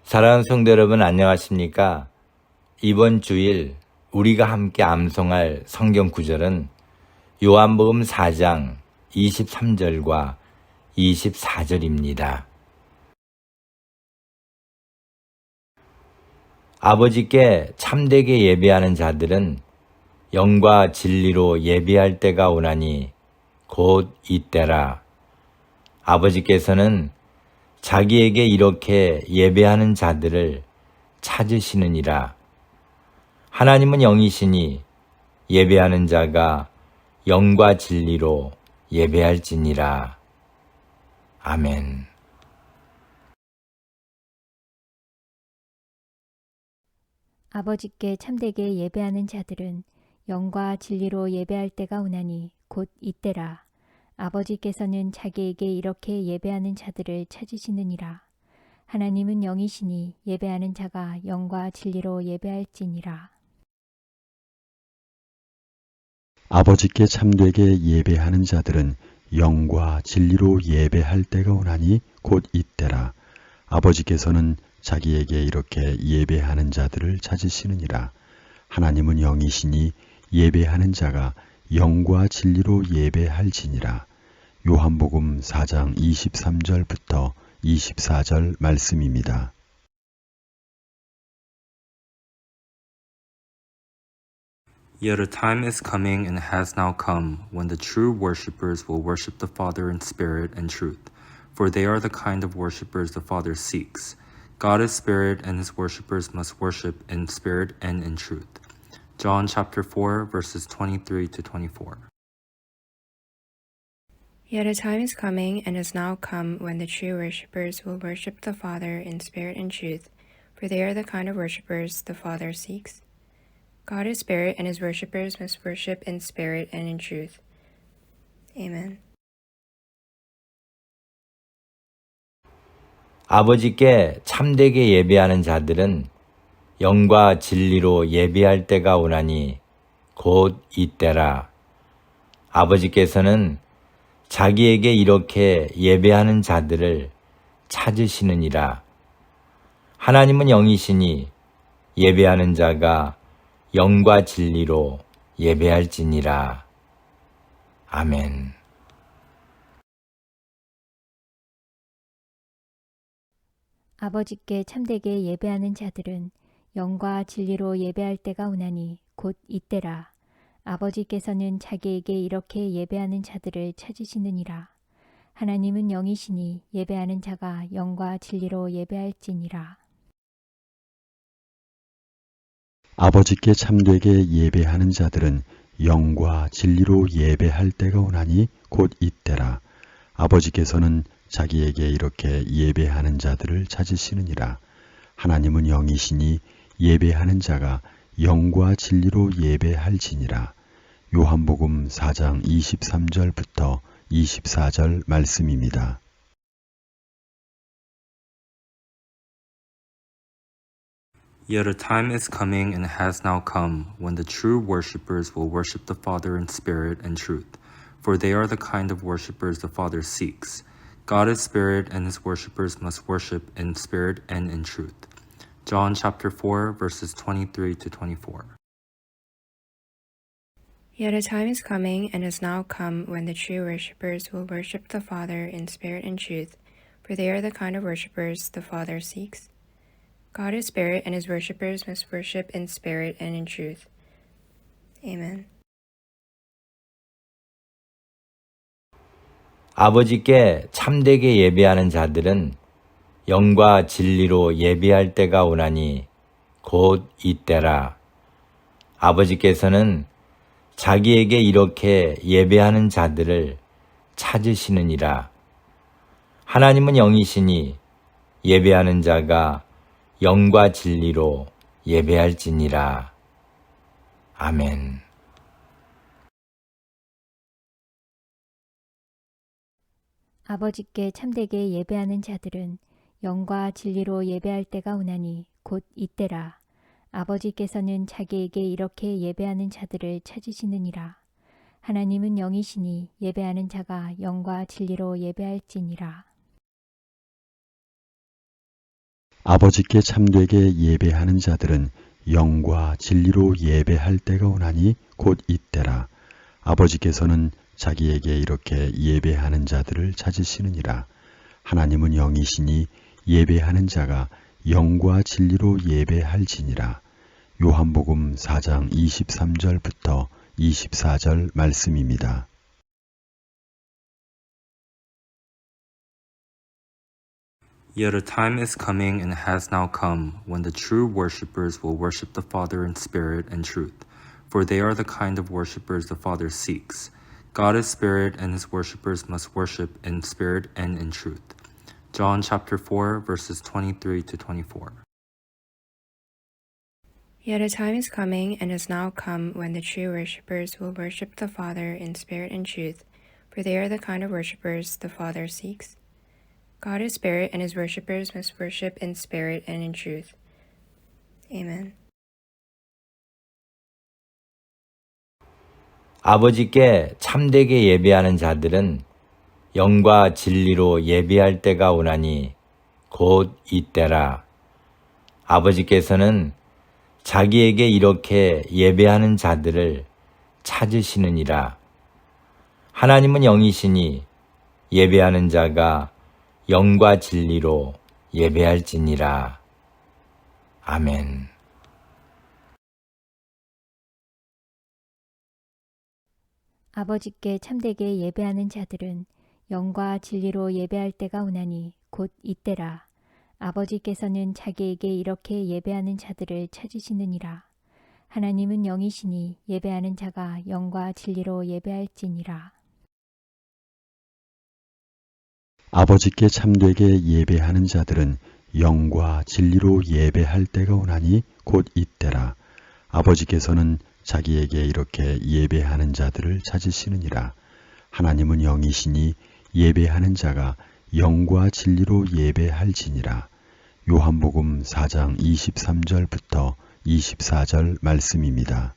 사랑하는 성도 여러분, 안녕하십니까? 이번 주일 우리가 함께 암송할 성경 구절은 요한복음 4장 23절과 24절입니다. 아버지께 참되게 예배하는 자들은 영과 진리로 예배할 때가 오나니 곧 이때라. 아버지께서는 자기에게 이렇게 예배하는 자들을 찾으시느니라. 하나님은 영이시니 예배하는 자가 영과 진리로 예배할지니라. 아멘. 아버지께 참되게 예배하는 자들은 영과 진리로 예배할 때가 오나니 곧 이때라. 아버지께서는 자기에게 이렇게 예배하는 자들을 찾으시느니라. 하나님은 영이시니 예배하는 자가 영과 진리로 예배할지니라. 아버지께 참되게 예배하는 자들은 영과 진리로 예배할 때가 오나니 곧 이때라. 아버지께서는 자기에게 이렇게 예배하는 자들을 찾으시느니라. 하나님은 영이시니 예배하는 자가 영과 진리로 예배할지니라. 요한복음 4장 23절부터 24절 말씀입니다. Yet a time is coming and has now come when the true worshippers will worship the Father in spirit and truth, for they are the kind of worshippers the Father seeks. God is spirit, and his worshippers must worship in spirit and in truth. John chapter 4, verses 23 to 24. Yet a time is coming and has now come when the true worshippers will worship the Father in spirit and truth, for they are the kind of worshippers the Father seeks. God is spirit, and his worshippers must worship in spirit and in truth. Amen. 아버지께 참되게 예배하는 자들은 영과 진리로 예배할 때가 오나니 곧 이때라. 아버지께서는 자기에게 이렇게 예배하는 자들을 찾으시느니라. 하나님은 영이시니 예배하는 자가 영과 진리로 예배할지니라. 아멘. 아버지께 참되게 예배하는 자들은 영과 진리로 예배할 때가 오나니 곧 이때라. 아버지께서는 자기에게 이렇게 예배하는 자들을 찾으시느니라. 하나님은 영이시니 예배하는 자가 영과 진리로 예배할지니라. 아버지께 참되게 예배하는 자들은 영과 진리로 예배할 때가 오나니 곧 이때라. 아버지께서는 자기에게 이렇게 예배하는 자들을 찾으시느니라. 하나님은 영이시니 예배하는 자가 영과 진리로 예배할지니라. 요한복음 4장 23절부터 24절 말씀입니다. Yet a time is coming and has now come when the true worshippers will worship the Father in spirit and truth, for they are the kind of worshippers the Father seeks. God is spirit, and his worshippers must worship in spirit and in truth. John chapter 4, verses 23 to 24. Yet a time is coming and has now come when the true worshippers will worship the Father in spirit and truth, for they are the kind of worshippers the Father seeks. God is spirit, and his worshippers must worship in spirit and in truth. Amen. 아버지께 참되게 예배하는 자들은 영과 진리로 예배할 때가 오나니 곧 이때라. 아버지께서는 자기에게 이렇게 예배하는 자들을 찾으시느니라. 하나님은 영이시니 예배하는 자가 영과 진리로 예배할지니라. 아멘. 아버지께 참되게 예배하는 자들은 영과 진리로 예배할 때가 오나니 곧 이때라. 아버지께서는 자기에게 이렇게 예배하는 자들을 찾으시느니라. 하나님은 영이시니 예배하는 자가 영과 진리로 예배할지니라. 아버지께 참되게 예배하는 자들은 영과 진리로 예배할 때가 오나니 곧 이때라. 아버지께서는 자기에게 이렇게 예배하는 자들을 찾으시느니라. 하나님은 영이시니 예배하는 자가 영과 진리로 예배할지니라. 요한복음 4장 23절부터 24절 말씀입니다. Yet a time is coming and has now come when the true worshippers will worship the Father in spirit and truth, for they are the kind of worshippers the Father seeks. God is spirit, and his worshippers must worship in spirit and in truth. John chapter 4, verses 23 to 24. Yet a time is coming and has now come when the true worshippers will worship the Father in spirit and truth, for they are the kind of worshippers the Father seeks. God is spirit, and his worshippers must worship in spirit and in truth. Amen. 아버지께 참되게 예배하는 자들은 영과 진리로 예배할 때가 오나니 곧 이때라. 아버지께서는 자기에게 이렇게 예배하는 자들을 찾으시느니라. 하나님은 영이시니 예배하는 자가 영과 진리로 예배할지니라. 아멘. 아버지께 참되게 예배하는 자들은 영과 진리로 예배할 때가 오나니 곧 이때라. 아버지께서는 자기에게 이렇게 예배하는 자들을 찾으시느니라. 하나님은 영이시니 예배하는 자가 영과 진리로 예배할지니라. 아버지께 참되게 예배하는 자들은 영과 진리로 예배할 때가 오나니 곧 이때라. 아버지께서는 자기에게 이렇게 예배하는 자들을 찾으시느니라. 하나님은 영이시니 예배하는 자가 영과 진리로 예배할지니라. 요한복음 4장 23절부터 24절 말씀입니다.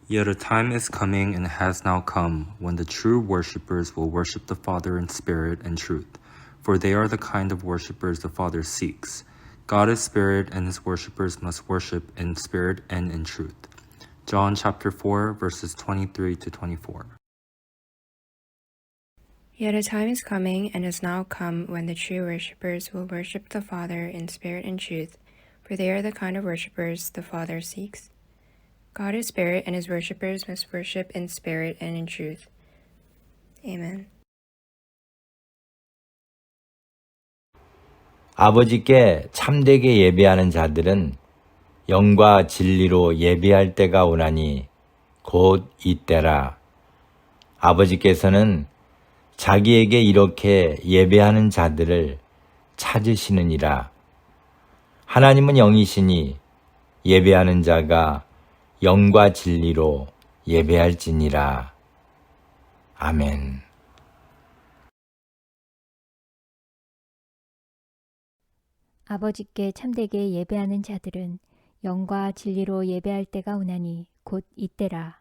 Yet a time is coming and has now come when the true worshippers will worship the Father in spirit and truth, for they are the kind of worshippers the Father seeks. God is spirit, and his worshippers must worship in spirit and in truth. John chapter 4, verses 23 to 24. Yet a time is coming and has now come when the true worshippers will worship the Father in spirit and truth, for they are the kind of worshippers the Father seeks. God is spirit, and his worshippers must worship in spirit and in truth. Amen. 아버지께 참되게 예배하는 자들은 영과 진리로 예배할 때가 오나니 곧 이때라. 아버지께서는 자기에게 이렇게 예배하는 자들을 찾으시느니라. 하나님은 영이시니 예배하는 자가 영과 진리로 예배할지니라. 아멘. 아버지께 참되게 예배하는 자들은 영과 진리로 예배할 때가 오나니 곧 이때라.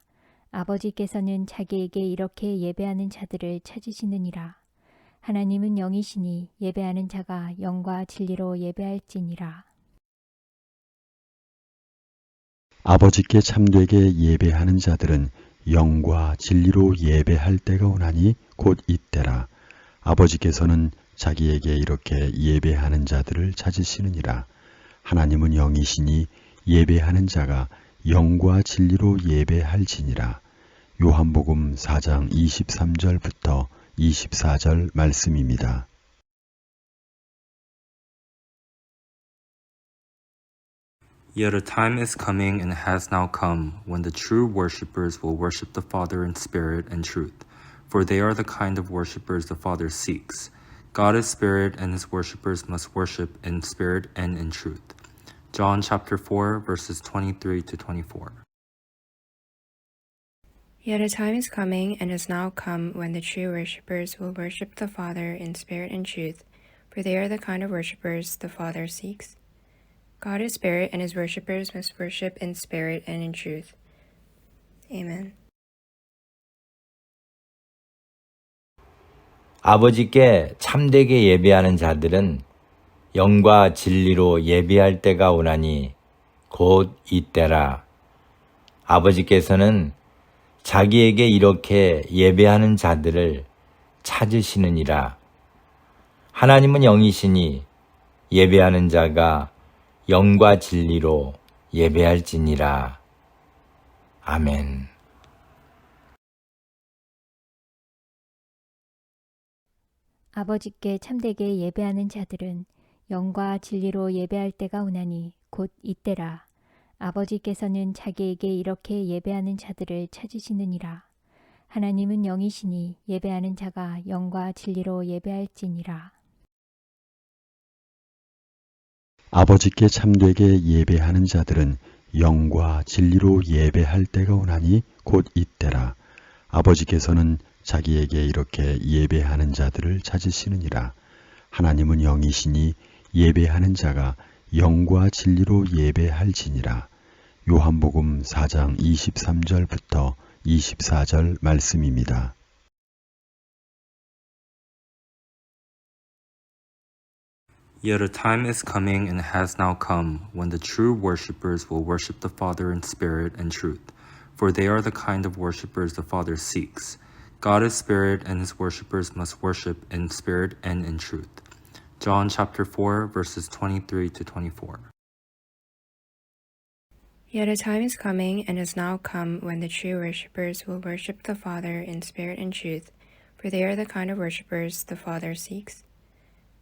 아버지께서는 자기에게 이렇게 예배하는 자들을 찾으시느니라. 하나님은 영이시니 예배하는 자가 영과 진리로 예배할지니라. 아버지께 참되게 예배하는 자들은 영과 진리로 예배할 때가 오나니 곧 이때라. 아버지께서는 자기에게 이렇게 예배하는 자들을 찾으시느니라. 하나님은 영이시니 예배하는 자가 영과 진리로 예배할지니라. 요한복음 4장 23절부터 24절 말씀입니다. Yet a time is coming and has now come when the true worshippers will worship the Father in spirit and truth, for they are the kind of worshippers the Father seeks. God is spirit, and his worshippers must worship in spirit and in truth. John chapter 4, verses 23 to 24. Yet a time is coming and has now come when the true worshippers will worship the Father in spirit and truth, for they are the kind of worshippers the Father seeks. God is spirit, and his worshippers must worship in spirit and in truth. Amen. 아버지께 참되게 예배하는 자들은 영과 진리로 예배할 때가 오나니 곧 이때라. 아버지께서는 자기에게 이렇게 예배하는 자들을 찾으시느니라. 하나님은 영이시니 예배하는 자가 영과 진리로 예배할지니라. 아멘. 아버지께 참되게 예배하는 자들은 영과 진리로 예배할 때가 오나니 곧 이때라. 아버지께서는 자기에게 이렇게 예배하는 자들을 찾으시느니라. 하나님은 영이시니 예배하는 자가 영과 진리로 예배할지니라. 아버지께 참되게 예배하는 자들은 영과 진리로 예배할 때가 오나니 곧 이때라. 아버지께서는 자기에게 이렇게 예배하는 자들을 찾으시느니라. 하나님은 영이시니 예배하는 자가 영과 진리로 예배할지니라. 요한복음 4장 23절부터 24절 말씀입니다. Yet a time is coming and has now come when the true worshippers will worship the Father in spirit and truth, for they are the kind of worshippers the Father seeks. God is spirit, and his worshippers must worship in spirit and in truth. John chapter 4, verses 23 to 24. Yet a time is coming and has now come when the true worshippers will worship the Father in spirit and truth, for they are the kind of worshippers the Father seeks.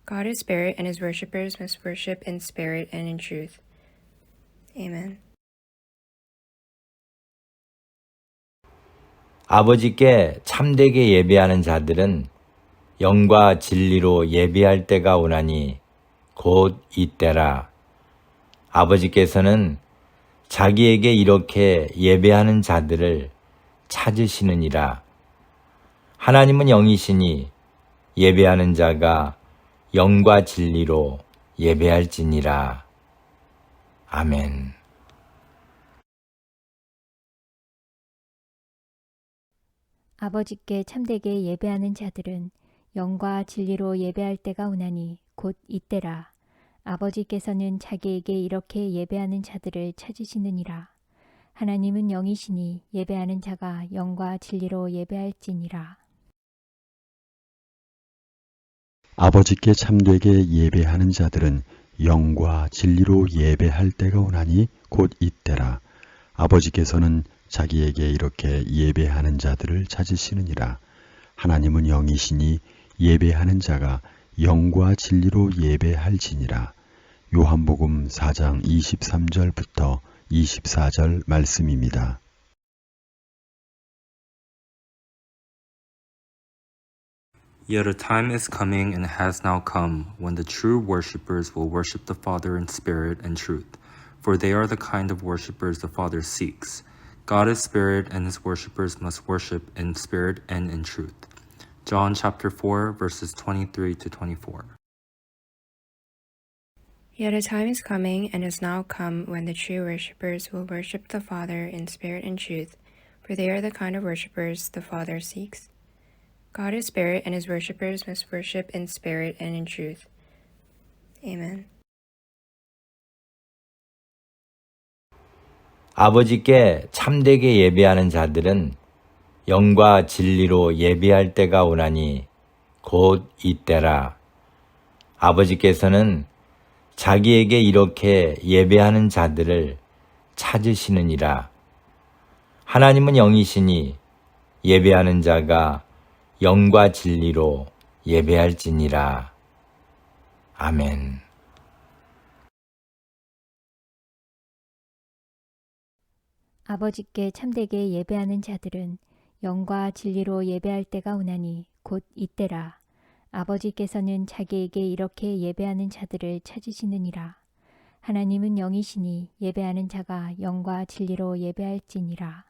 God is spirit, and his worshippers must worship in spirit and in truth. Amen. 아버지께 참되게 예배하는 자들은 영과 진리로 예배할 때가 오나니 곧 이때라. 아버지께서는 자기에게 이렇게 예배하는 자들을 찾으시느니라. 하나님은 영이시니 예배하는 자가 영과 진리로 예배할지니라. 아멘. 아버지께 참되게 예배하는 자들은 영과 진리로 예배할 때가 오나니 곧 이때라. 아버지께서는 자기에게 이렇게 예배하는 자들을 찾으시느니라. 하나님은 영이시니 예배하는 자가 영과 진리로 예배할지니라. 아버지께 참되게 예배하는 자들은 영과 진리로 예배할 때가 오나니 곧 이때라. 아버지께서는 자기에게 이렇게 예배하는 자들을 찾으시느니라. 하나님은 영이시니 예배하는 자가 영과 진리로 예배할지니라. 요한복음 4장 23절부터 24절 말씀입니다. Yet a time is coming and has now come when the true worshippers will worship the Father in spirit and truth, for they are the kind of worshippers the Father seeks. God is spirit, and his worshippers must worship in spirit and in truth. John chapter 4, verses 23 to 24. Yet a time is coming and has now come when the true worshippers will worship the Father in spirit and truth, for they are the kind of worshippers the Father seeks. God is spirit, and his worshippers must worship in spirit and in truth. Amen. 아버지께 참되게 예배하는 자들은 영과 진리로 예배할 때가 오나니 곧 이때라. 아버지께서는 자기에게 이렇게 예배하는 자들을 찾으시느니라. 하나님은 영이시니 예배하는 자가 영과 진리로 예배할지니라. 아멘. 아버지께 참되게 예배하는 자들은 영과 진리로 예배할 때가 오나니 곧 이때라. 아버지께서는 자기에게 이렇게 예배하는 자들을 찾으시느니라. 하나님은 영이시니 예배하는 자가 영과 진리로 예배할지니라.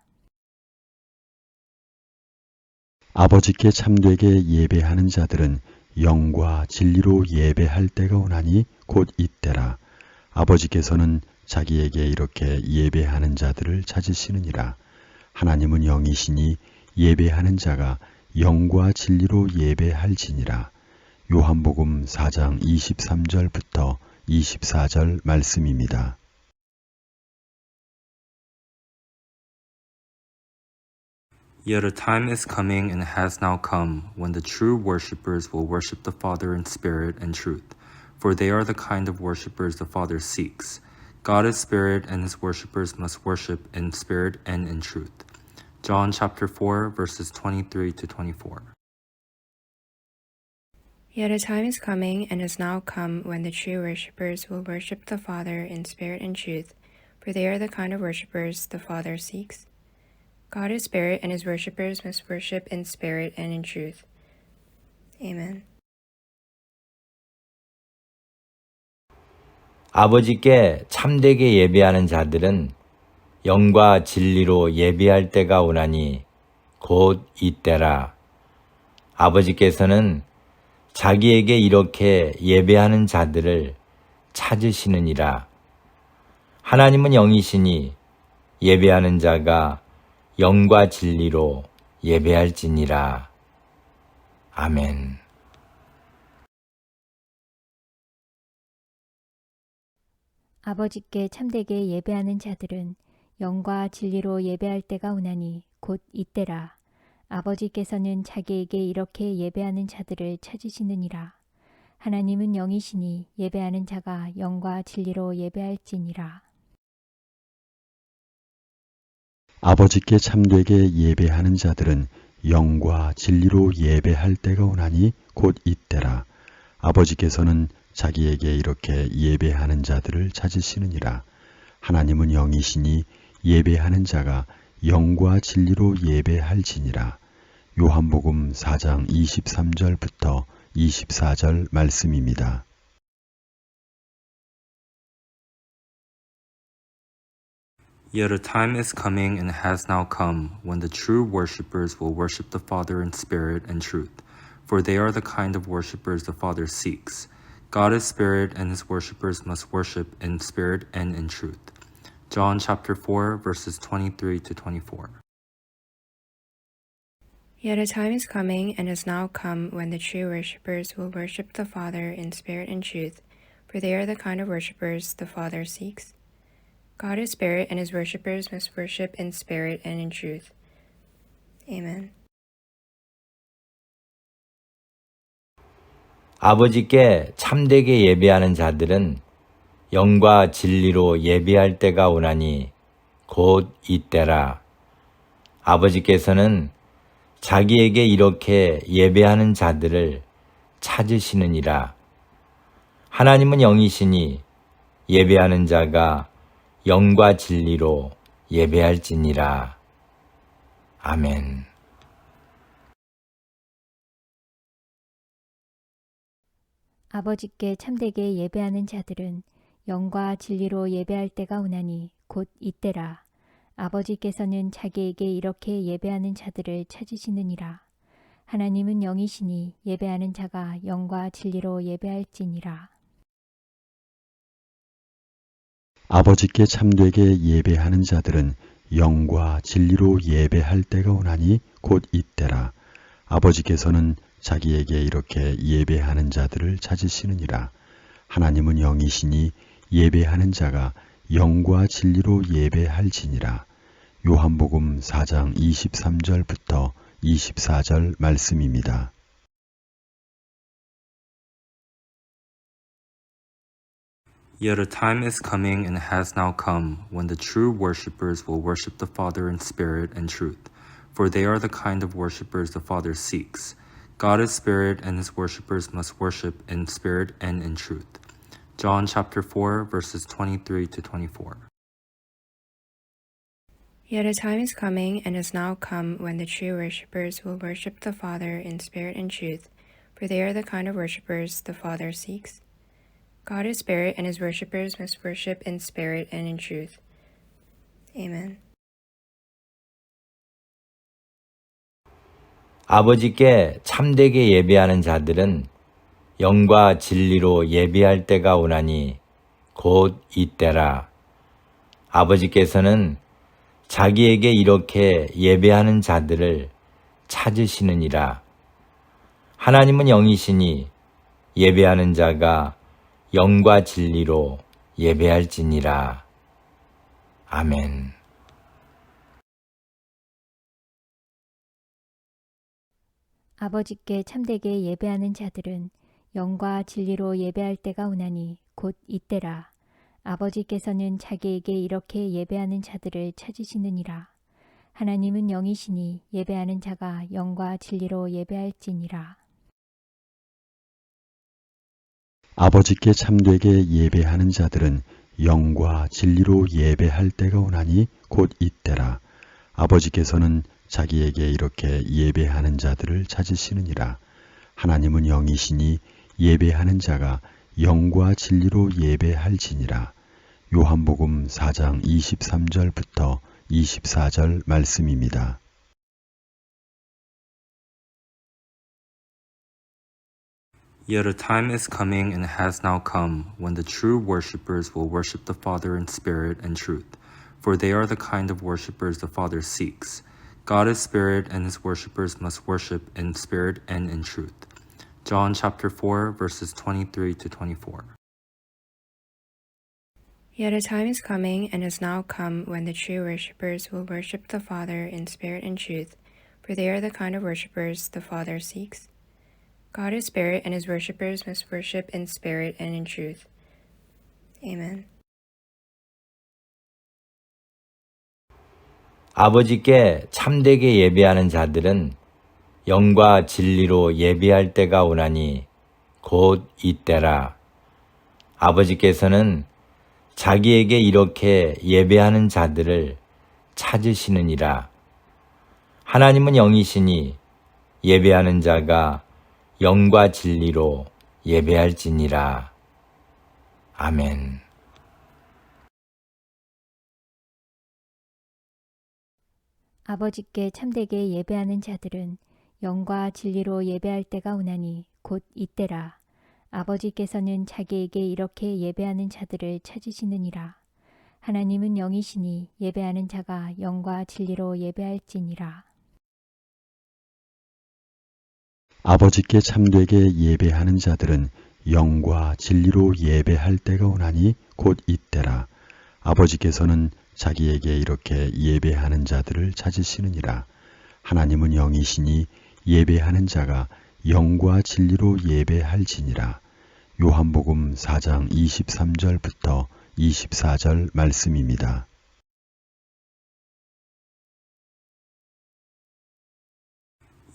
아버지께 참되게 예배하는 자들은 영과 진리로 예배할 때가 오나니 곧 이때라. 아버지께서는 자기에게 이렇게 예배하는 자들을 찾으시느니라. 하나님은 영이시니 예배하는 자가 영과 진리로 예배할지니라. 요한복음 4장 23절부터 24절 말씀입니다. Yet a time is coming and has now come when the true worshippers will worship the Father in spirit and truth, for they are the kind of worshippers the Father seeks. God is spirit, and his worshippers must worship in spirit and in truth. John chapter 4, verses 23 to 24. Yet a time is coming and has now come when the true worshippers will worship the Father in spirit and truth, for they are the kind of worshippers the Father seeks. God is spirit, and his worshippers must worship in spirit and in truth. Amen. 아버지께 참되게 예배하는 자들은 영과 진리로 예배할 때가 오나니 곧 이때라. 아버지께서는 자기에게 이렇게 예배하는 자들을 찾으시느니라. 하나님은 영이시니 예배하는 자가 영과 진리로 예배할지니라. 아멘. 아버지께 참되게 예배하는 자들은 영과 진리로 예배할 때가 오나니 곧 이때라. 아버지께서는 자기에게 이렇게 예배하는 자들을 찾으시느니라. 하나님은 영이시니 예배하는 자가 영과 진리로 예배할지니라. 아버지께 참되게 예배하는 자들은 영과 진리로 예배할 때가 오나니 곧 이때라. 아버지께서는 자기에게 이렇게 예배하는 자들을 찾으시느니라. 하나님은 영이시니 예배하는 자가 영과 진리로 예배할지니라. 요한복음 4장 23절부터 24절 말씀입니다. Yet a time is coming and has now come when the true worshippers will worship the Father in spirit and truth, for they are the kind of worshippers the Father seeks. God is spirit, and his worshippers must worship in spirit and in truth. John chapter 4, verses 23 to 24. Yet a time is coming and has now come when the true worshippers will worship the Father in spirit and truth, for they are the kind of worshippers the Father seeks. God is spirit, and his worshippers must worship in spirit and in truth. Amen. 아버지께 참되게 예배하는 자들은 영과 진리로 예배할 때가 오나니 곧 이때라. 아버지께서는 자기에게 이렇게 예배하는 자들을 찾으시느니라. 하나님은 영이시니 예배하는 자가 영과 진리로 예배할지니라. 아멘. 아버지께 참되게 예배하는 자들은 영과 진리로 예배할 때가 오나니 곧 이때라. 아버지께서는 자기에게 이렇게 예배하는 자들을 찾으시느니라. 하나님은 영이시니 예배하는 자가 영과 진리로 예배할지니라. 아버지께 참되게 예배하는 자들은 영과 진리로 예배할 때가 오나니 곧 이때라. 아버지께서는 자기에게 이렇게 예배하는 자들을 찾으시느니라. 하나님은 영이시니 예배하는 자가 영과 진리로 예배할지니라. 요한복음 4장 23절부터 24절 말씀입니다. Yet a time is coming and has now come when the true worshippers will worship the Father in spirit and truth, for they are the kind of worshippers the Father seeks. God is spirit, and his worshippers must worship in spirit and in truth. John chapter 4, verses 23 to 24. Yet a time is coming and has now come when the true worshippers will worship the Father in spirit and truth, for they are the kind of worshippers the Father seeks. God is spirit, and his worshippers must worship in spirit and in truth. Amen. 아버지께 참되게 예배하는 자들은 영과 진리로 예배할 때가 오나니 곧 이때라. 아버지께서는 자기에게 이렇게 예배하는 자들을 찾으시느니라. 하나님은 영이시니 예배하는 자가 영과 진리로 예배할지니라. 아멘. 아버지께 참되게 예배하는 자들은 영과 진리로 예배할 때가 오나니 곧 이때라. 아버지께서는 자기에게 이렇게 예배하는 자들을 찾으시느니라. 하나님은 영이시니 예배하는 자가 영과 진리로 예배할지니라. 아버지께 참되게 예배하는 자들은 영과 진리로 예배할 때가 오나니 곧 이때라. 아버지께서는 자기에게 이렇게 예배하는 자들을 찾으시느니라. 하나님은 영이시니 예배하는 자가 영과 진리로 예배할지니라. 요한복음 4장 23절부터 24절 말씀입니다. Yet a time is coming and has now come when the true worshippers will worship the Father in spirit and truth, for they are the kind of worshippers the Father seeks. God is spirit, and his worshippers must worship in spirit and in truth. John chapter 4, verses 23 to 24. Yet a time is coming and has now come when the true worshippers will worship the Father in spirit and truth, for they are the kind of worshippers the Father seeks. God is spirit, and his worshippers must worship in spirit and in truth. Amen. 아버지께 참되게 예배하는 자들은 영과 진리로 예배할 때가 오나니 곧 이때라. 아버지께서는 자기에게 이렇게 예배하는 자들을 찾으시느니라. 하나님은 영이시니 예배하는 자가 영과 진리로 예배할지니라. 아멘. 아버지께 참되게 예배하는 자들은 영과 진리로 예배할 때가 오나니 곧 이때라. 아버지께서는 자기에게 이렇게 예배하는 자들을 찾으시느니라. 하나님은 영이시니 예배하는 자가 영과 진리로 예배할지니라. 아버지께 참되게 예배하는 자들은 영과 진리로 예배할 때가 오나니 곧 이때라. 아버지께서는 자기에게 이렇게 예배하는 자들을 찾으시느니라. 하나님은 영이시니 예배하는 자가 영과 진리로 예배할지니라. 요한복음 4장 23절부터 24절 말씀입니다.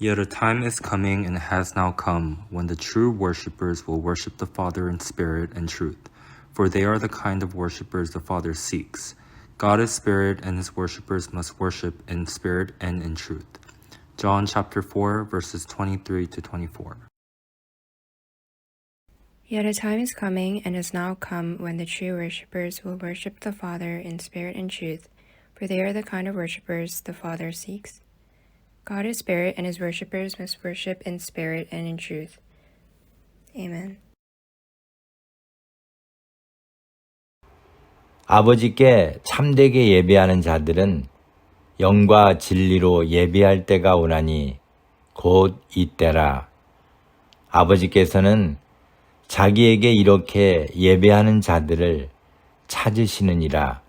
Yet a time is coming and has now come when the true worshippers will worship the Father in spirit and truth, for they are the kind of worshippers the Father seeks. God is spirit, and his worshippers must worship in spirit and in truth. John chapter 4, verses 23 to 24. Yet a time is coming and has now come when the true worshippers will worship the Father in spirit and truth, for they are the kind of worshippers the Father seeks. God is spirit, and his worshippers must worship in spirit and in truth. Amen. 아버지께 참되게 예배하는 자들은 영과 진리로 예배할 때가 오나니 곧 이때라. 아버지께서는 자기에게 이렇게 예배하는 자들을 찾으시느니라.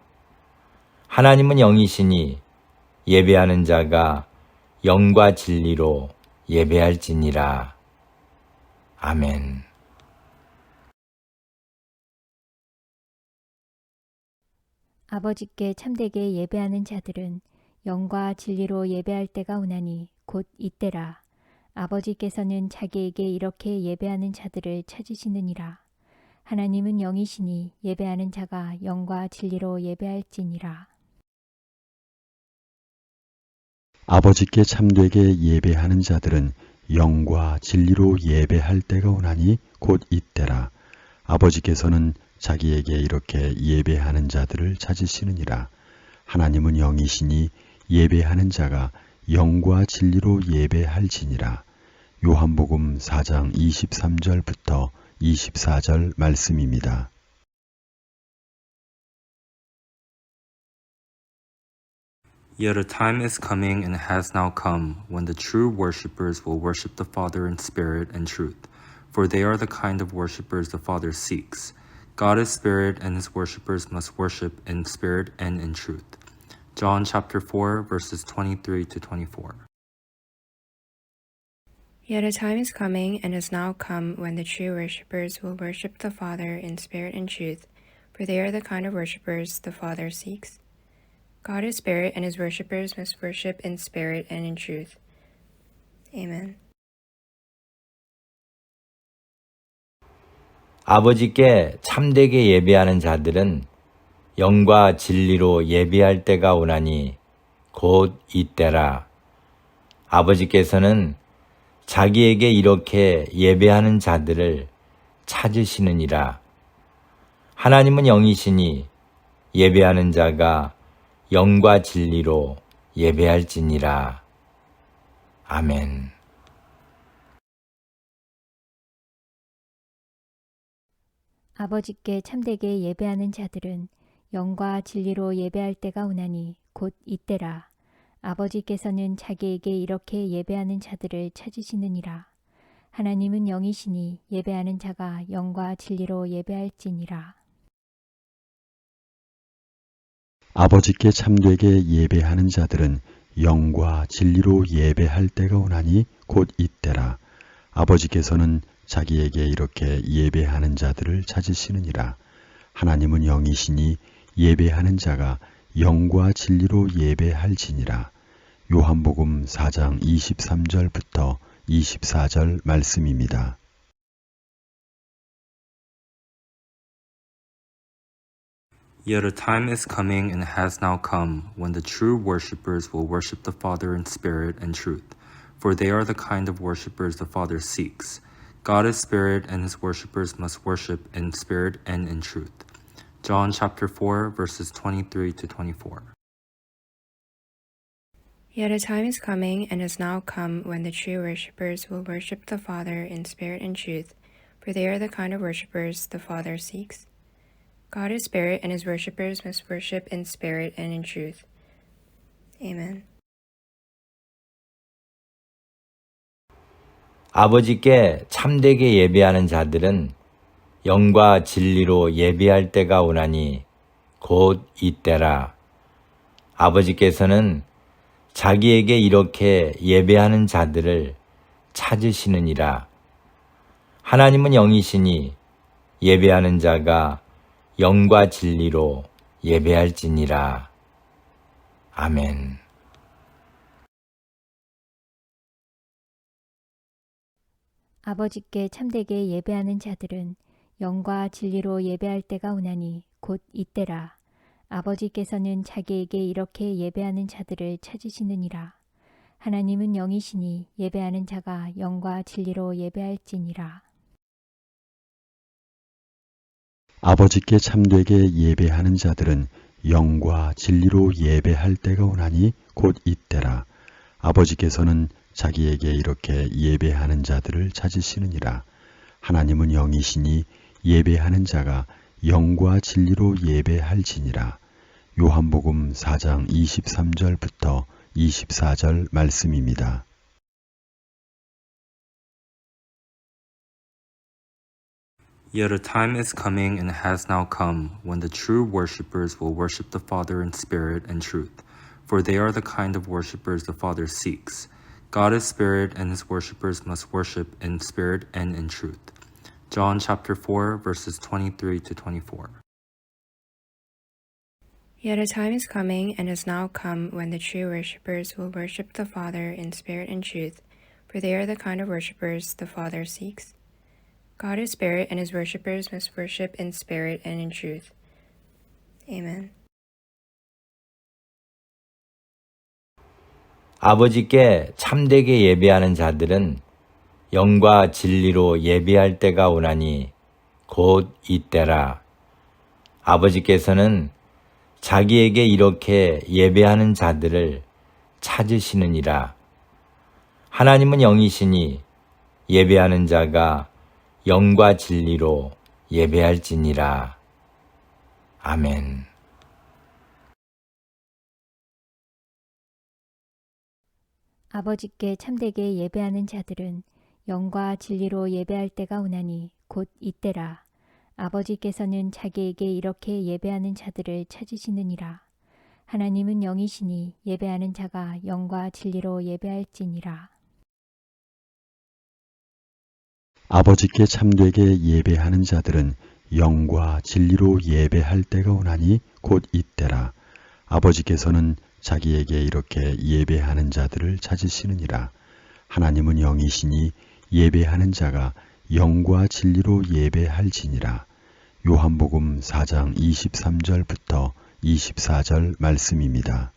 하나님은 영이시니 예배하는 자가 영과 진리로 예배할지니라. 아멘. 아버지께 참되게 예배하는 자들은 영과 진리로 예배할 때가 오나니 곧 이때라. 아버지께서는 자기에게 이렇게 예배하는 자들을 찾으시느니라. 하나님은 영이시니 예배하는 자가 영과 진리로 예배할지니라. 아버지께 참되게 예배하는 자들은 영과 진리로 예배할 때가 오나니 곧 이때라. 아버지께서는 자기에게 이렇게 예배하는 자들을 찾으시느니라. 하나님은 영이시니 예배하는 자가 영과 진리로 예배할지니라. 요한복음 4장 23절부터 24절 말씀입니다. Yet a time is coming and has now come when the true worshippers will worship the Father in spirit and truth, for they are the kind of worshippers the Father seeks. God is spirit, and his worshippers must worship in spirit and in truth. John chapter 4, verses 23 to 24. Yet a time is coming and has now come when the true worshippers will worship the Father in spirit and truth, for they are the kind of worshippers the Father seeks. God is spirit, and his worshippers must worship in spirit and in truth. Amen. 아버지께 참되게 예배하는 자들은 영과 진리로 예배할 때가 오나니 곧 이때라. 아버지께서는 자기에게 이렇게 예배하는 자들을 찾으시느니라. 하나님은 영이시니 예배하는 자가 영과 진리로 예배할지니라. 아멘. 아버지께 참되게 예배하는 자들은 영과 진리로 예배할 때가 오나니 곧 이때라. 아버지께서는 자기에게 이렇게 예배하는 자들을 찾으시느니라. 하나님은 영이시니 예배하는 자가 영과 진리로 예배할지니라. 아버지께 참되게 예배하는 자들은 영과 진리로 예배할 때가 오나니 곧 이때라. 아버지께서는 자기에게 이렇게 예배하는 자들을 찾으시느니라. 하나님은 영이시니 예배하는 자가 영과 진리로 예배할지니라. 요한복음 4장 23절부터 24절 말씀입니다. Yet a time is coming and has now come when the true worshippers will worship the Father in spirit and truth, for they are the kind of worshippers the Father seeks. God is spirit, and his worshippers must worship in spirit and in truth. John chapter 4, verses 23 to 24. Yet a time is coming and has now come when the true worshippers will worship the Father in spirit and truth, for they are the kind of worshippers the Father seeks. God is spirit, and his worshippers must worship in spirit and in truth. Amen. 아버지께 참되게 예배하는 자들은 영과 진리로 예배할 때가 오나니 곧 이때라. 아버지께서는 자기에게 이렇게 예배하는 자들을 찾으시느니라. 하나님은 영이시니 예배하는 자가 영과 진리로 예배할지니라. 아멘. 아버지께 참되게 예배하는 자들은 영과 진리로 예배할 때가 오나니 곧 이때라. 아버지께서는 자기에게 이렇게 예배하는 자들을 찾으시느니라. 하나님은 영이시니 예배하는 자가 영과 진리로 예배할지니라. 아버지께 참되게 예배하는 자들은 영과 진리로 예배할 때가 오나니 곧 이때라. 아버지께서는 자기에게 이렇게 예배하는 자들을 찾으시느니라. 하나님은 영이시니 예배하는 자가 영과 진리로 예배할지니라. 요한복음 4장 23절부터 24절 말씀입니다. Yet a time is coming and has now come when the true worshippers will worship the Father in spirit and truth, for they are the kind of worshippers the Father seeks. God is spirit, and his worshippers must worship in spirit and in truth. John chapter 4, verses 23 to 24. Yet a time is coming and has now come when the true worshippers will worship the Father in spirit and truth, for they are the kind of worshippers the Father seeks. God is spirit, and his worshippers must worship in spirit and in truth. Amen. 아버지께 참되게 예배하는 자들은 영과 진리로 예배할 때가 오나니 곧 이때라. 아버지께서는 자기에게 이렇게 예배하는 자들을 찾으시느니라. 하나님은 영이시니 예배하는 자가 영과 진리로 예배할지니라. 아멘. 아버지께 참되게 예배하는 자들은 영과 진리로 예배할 때가 오나니 곧 이때라. 아버지께서는 자기에게 이렇게 예배하는 자들을 찾으시느니라. 하나님은 영이시니 예배하는 자가 영과 진리로 예배할지니라. 아버지께 참되게 예배하는 자들은 영과 진리로 예배할 때가 오나니 곧 이때라. 아버지께서는 자기에게 이렇게 예배하는 자들을 찾으시느니라. 하나님은 영이시니 예배하는 자가 영과 진리로 예배할지니라. 요한복음 4장 23절부터 24절 말씀입니다.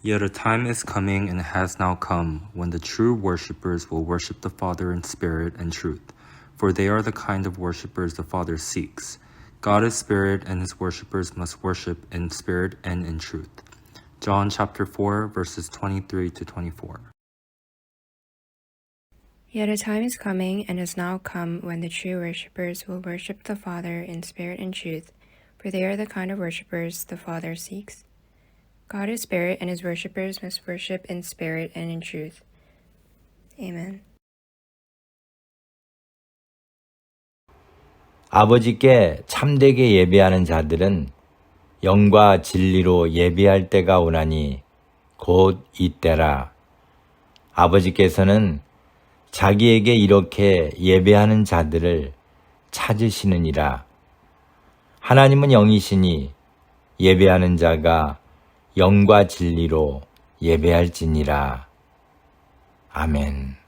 Yet a time is coming and has now come when the true worshippers will worship the Father in spirit and truth, for they are the kind of worshippers the Father seeks. God is spirit, and his worshippers must worship in spirit and in truth. John chapter 4, verses 23 to 24. Yet a time is coming and has now come when the true worshippers will worship the Father in spirit and truth, for they are the kind of worshippers the Father seeks. God is spirit, and his worshippers must worship in spirit and in truth. Amen. 아버지께 참되게 예배하는 자들은 영과 진리로 예배할 때가 오나니 곧 이때라. 아버지께서는 자기에게 이렇게 예배하는 자들을 찾으시느니라. 하나님은 영이시니 예배하는 자가 영과 진리로 예배할지니라. 아멘.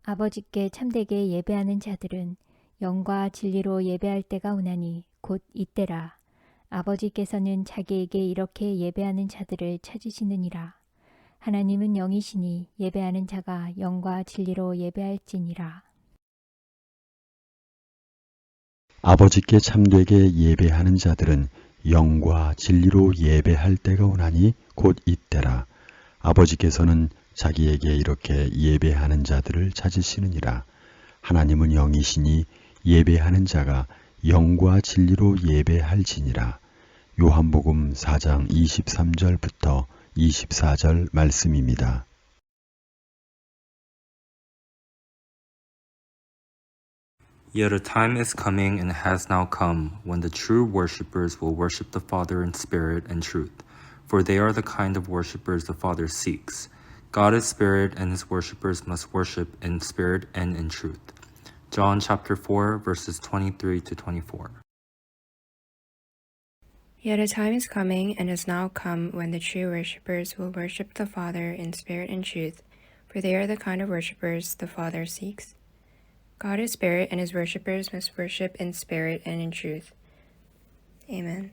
아버지께 참되게 예배하는 자들은 영과 진리로 예배할 때가 오나니 곧 이때라. 아버지께서는 자기에게 이렇게 예배하는 자들을 찾으시느니라. 하나님은 영이시니 예배하는 자가 영과 진리로 예배할지니라. 아버지께 참되게 예배하는 자들은 영과 진리로 예배할 때가 오나니 곧 이때라. 아버지께서는 자기에게 이렇게 예배하는 자들을 찾으시느니라. 하나님은 영이시니 예배하는 자가 영과 진리로 예배할지니라. 요한복음 4장 23절부터 24절 말씀입니다. Yet a time is coming and has now come when the true worshippers will worship the Father in spirit and truth, for they are the kind of worshippers the Father seeks. God is spirit, and his worshippers must worship in spirit and in truth. John chapter 4, verses 23 to 24. Yet a time is coming and has now come when the true worshippers will worship the Father in spirit and truth, for they are the kind of worshippers the Father seeks. God is spirit, and his worshippers must worship in spirit and in truth. Amen.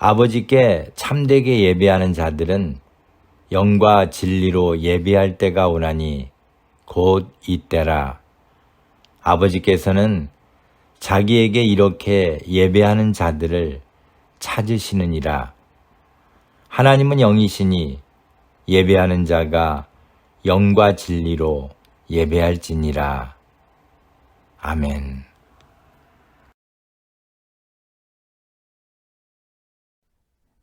아버지께 참되게 예배하는 자들은 영과 진리로 예배할 때가 오나니 곧 이때라. 아버지께서는 자기에게 이렇게 예배하는 자들을 찾으시느니라. 하나님은 영이시니 예배하는 자가 영과 진리로 예배할지니라. 아멘.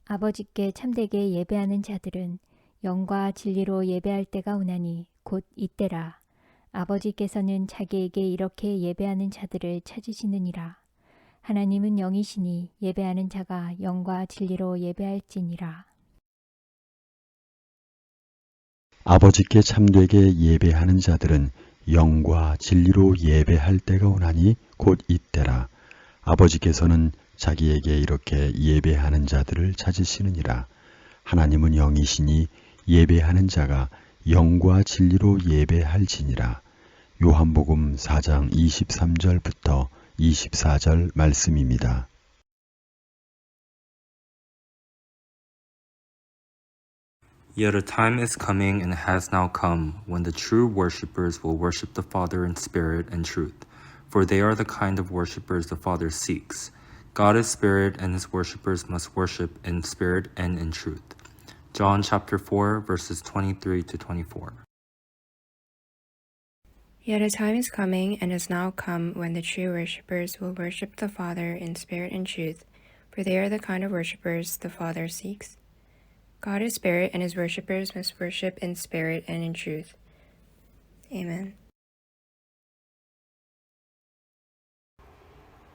아버지께 참되게 예배하는 자들은 영과 진리로 예배할 때가 오나니 곧 이때라. 아버지께서는 자기에게 이렇게 예배하는 자들을 찾으시느니라. 하나님은 영이시니 예배하는 자가 영과 진리로 예배할지니라. 아버지께 참되게 예배하는 자들은 영과 진리로 예배할 때가 오나니 곧 이때라. 아버지께서는 자기에게 이렇게 예배하는 자들을 찾으시느니라. 하나님은 영이시니 예배하는 자가 영과 진리로 예배할지니라. 요한복음 4장 23절부터 24절 말씀입니다. Yet a time is coming and has now come when the true worshippers will worship the Father in spirit and truth, for they are the kind of worshippers the Father seeks. God is spirit, and his worshippers must worship in spirit and in truth. John chapter 4, verses 23 to 24. Yet a time is coming and has now come when the true worshippers will worship the Father in spirit and truth, for they are the kind of worshippers the Father seeks. God is spirit, and his worshippers must worship in spirit and in truth. Amen.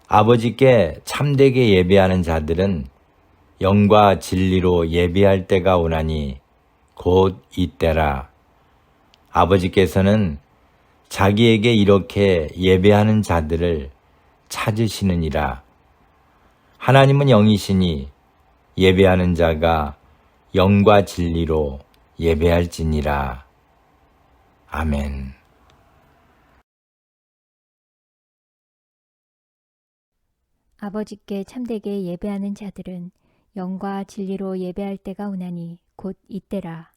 아버지께 참되게 예배하는 자들은 영과 진리로 예배할 때가 오나니 곧 이때라. 아버지께서는 자기에게 이렇게 예배하는 자들을 찾으시느니라. 하나님은 영이시니 예배하는 자가 영과 진리로 예배할지니라. 아멘. 아버지께 참되게 예배하는 자들은 영과 진리로 예배할 때가 오나니 곧 이때라.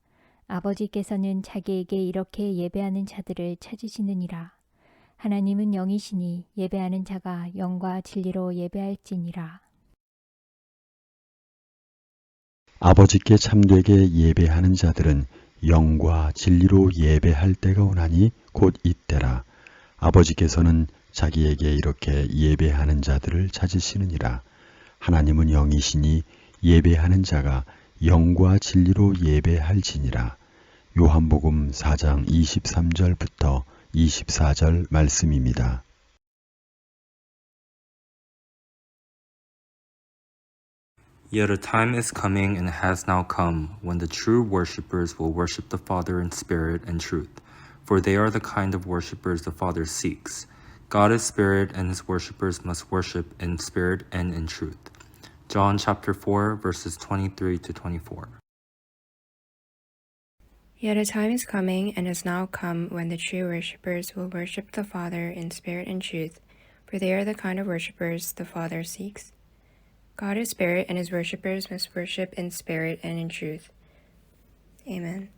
아버지께서는 자기에게 이렇게 예배하는 자들을 찾으시느니라. 하나님은 영이시니 예배하는 자가 영과 진리로 예배할지니라. 아버지께 참되게 예배하는 자들은 영과 진리로 예배할 때가 오나니 곧 이때라. 아버지께서는 자기에게 이렇게 예배하는 자들을 찾으시느니라. 하나님은 영이시니 예배하는 자가 영과 진리로 예배할지니라. 요한복음 4장 23절부터 24절 말씀입니다. Yet a time is coming and has now come when the true worshippers will worship the Father in spirit and truth, for they are the kind of worshippers the Father seeks. God is spirit, and his worshippers must worship in spirit and in truth. John chapter 4, verses 23 to 24. Yet a time is coming and has now come when the true worshippers will worship the Father in spirit and truth, for they are the kind of worshippers the Father seeks. God is spirit, and his worshippers must worship in spirit and in truth. Amen.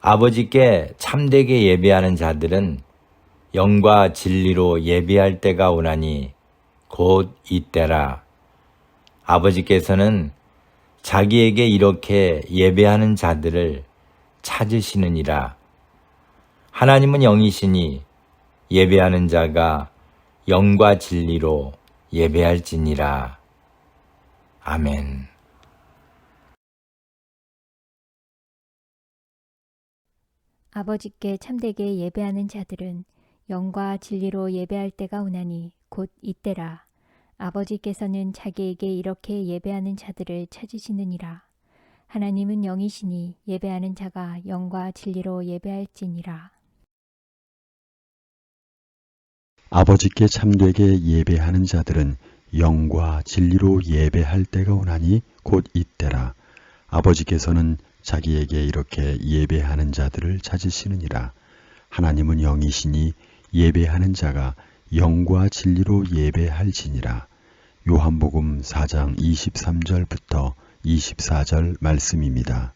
아버지께 참되게 예배하는 자들은 영과 진리로 예배할 때가 오나니 곧 이때라. 아버지께서는 자기에게 이렇게 예배하는 자들을 찾으시느니라. 하나님은 영이시니 예배하는 자가 영과 진리로 예배할지니라. 아멘. 아버지께 참되게 예배하는 자들은 영과 진리로 예배할 때가 오나니 곧 이때라. 아버지께서는 자기에게 이렇게 예배하는 자들을 찾으시느니라. 하나님은 영이시니 예배하는 자가 영과 진리로 예배할지니라. 아버지께 참되게 예배하는 자들은 영과 진리로 예배할 때가 오나니 곧 이때라. 아버지께서는 자기에게 이렇게 예배하는 자들을 찾으시느니라. 하나님은 영이시니 예배하는 자가 영과 진리로 예배할지니라. 요한복음 4장 23절부터 24절 말씀입니다.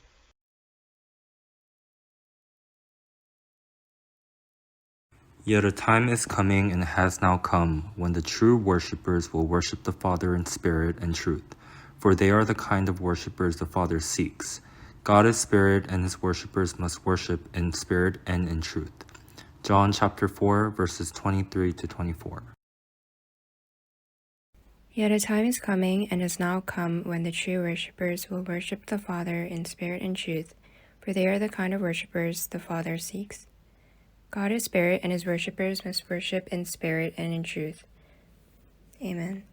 Yet a time is coming and has now come when the true worshippers will worship the Father in spirit and truth, for they are the kind of worshippers the Father seeks. God is spirit, and his worshippers must worship in spirit and in truth. John chapter 4, verses 23 to 24. Yet a time is coming and has now come when the true worshippers will worship the Father in spirit and truth, for they are the kind of worshippers the Father seeks. God is spirit, and his worshippers must worship in spirit and in truth. Amen.